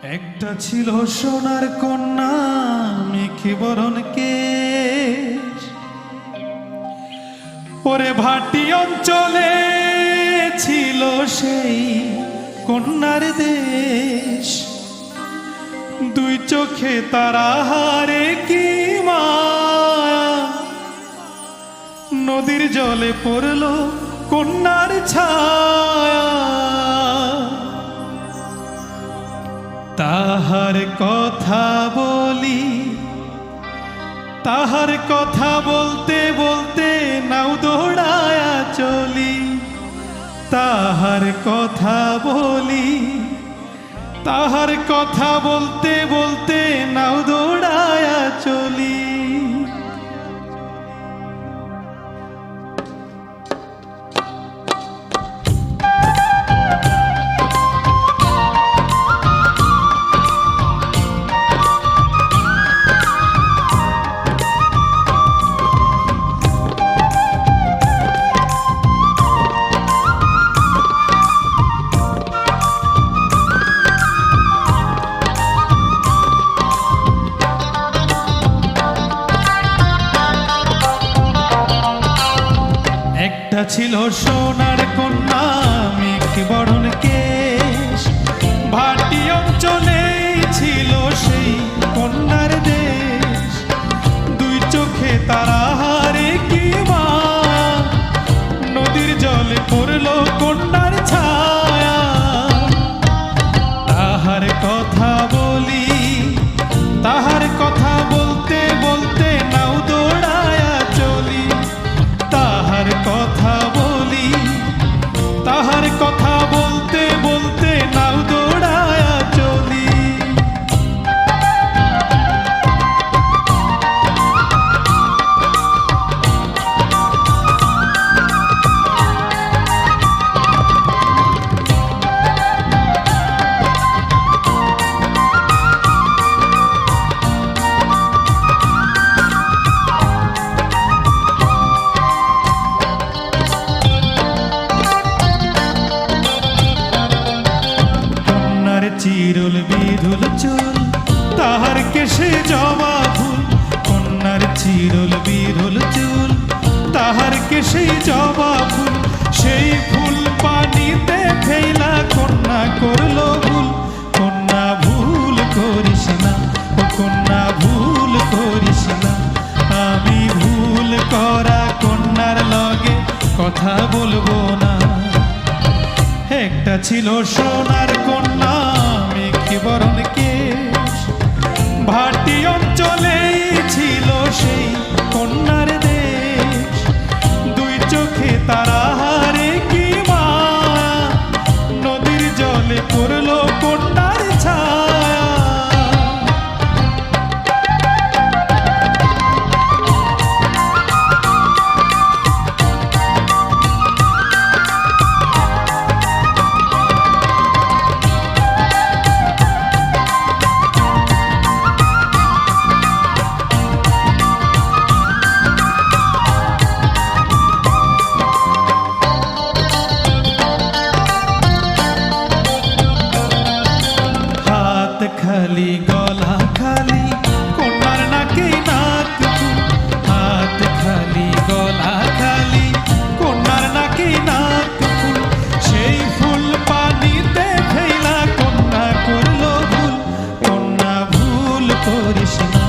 একটা ছিল সোনার কন্যা মেখে বরণ কেশ, ওরে ভাটি অঞ্চলে ছিল সেই কন্যার দেশ। দুই চোখে তারা হারে কি মায়া, নদীর জলে পড়ল কন্যার ছায়া। তাহার কথা বলি, তাহার কথা বলতে বলতে নাও দৌড়ায়া চলি। তাহার কথা বলি, তাহার কথা বলতে বলতে নাও দৌড়ায়া চলি। একটা ছিল সোনার কন্যা মেখে বরণ কেশ, ভাটি অঞ্চলে ছিল সেই কন্যার দেশ। দুই চোখে তারা হারে কি মায়া, নদীর জলে পড়ল কন্যার ছায়া। তাহার কথা বলি, তাহার কথা বলতে বলতে নাও দৌড়ায়া চলি। তাহার কথা বলি, তাহার কথা বলতে বলতে নাও দৌড়ায়া চলি। চিরুল বিধুল চুল, তাহার কেশে জবা ফুল। কন্যার চিরুল বিধুল চুল, তাহার কেশে জবা ফুল। সেই ফুল পানিতে ফেলা কন্যা করলো ভুল। কন্যা ভুল করিস না, ও কন্যা ভুল করিস না। আমি ভুল করা কন্যার লগে কথা বলবো না। একটা ছিল সোনার কন্যা মেখে বরণ কেশ, ভাটি অঞ্চলে ছিল সেই কন্যার দেশ। দুই চোখে তারা হারে কি মায়া, নদীর জলে পড়ল কন্যার ছায়া। খালি গলা খালি কন্যার নাকে নাক ফুল। হাত খালি গলা খালি কন্যার নাকে নাক ফুল। সেই ফুল পানিতে ফেলা কন্যা করলো ভুল। কন্যা ভুল করিস না,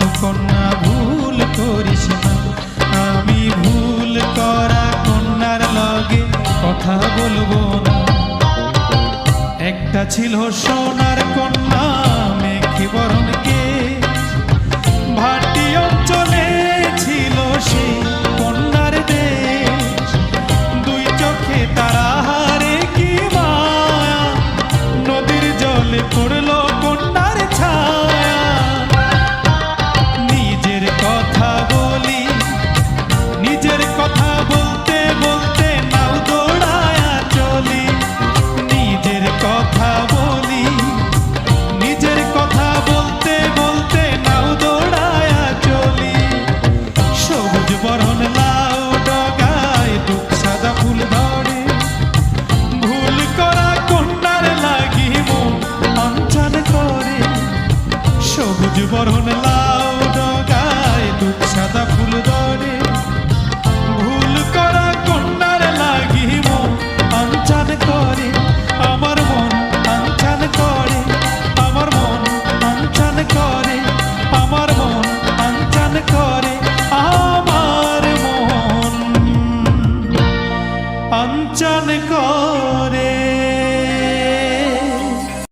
ও কন্যা ভুল করিস না। আমি ভুল করা কন্যার লগে কথা বলবো না। একটা ছিল সোনার কন্যা মেখে বরণ কেশ, ভাটি অঞ্চলে ছিল সেই কন্যার দেশ। দুই চোখে তারা হারে কি মায়া, নদীর জলে পড়ল কন্যার ছায়া। নিজের কথা বলি, নিজের কথা বলতে বলতে নাও দৌড়ায়া চলি। নিজের কথা বলি, নিজের কথা বলতে বলতে নাও দৌড়ায়া চলি। সবুজ বরণ লাউ ডগায় দুঃখ সাদা ফুল ধরে, ভুল করা কন্যার লাগি মন বরণ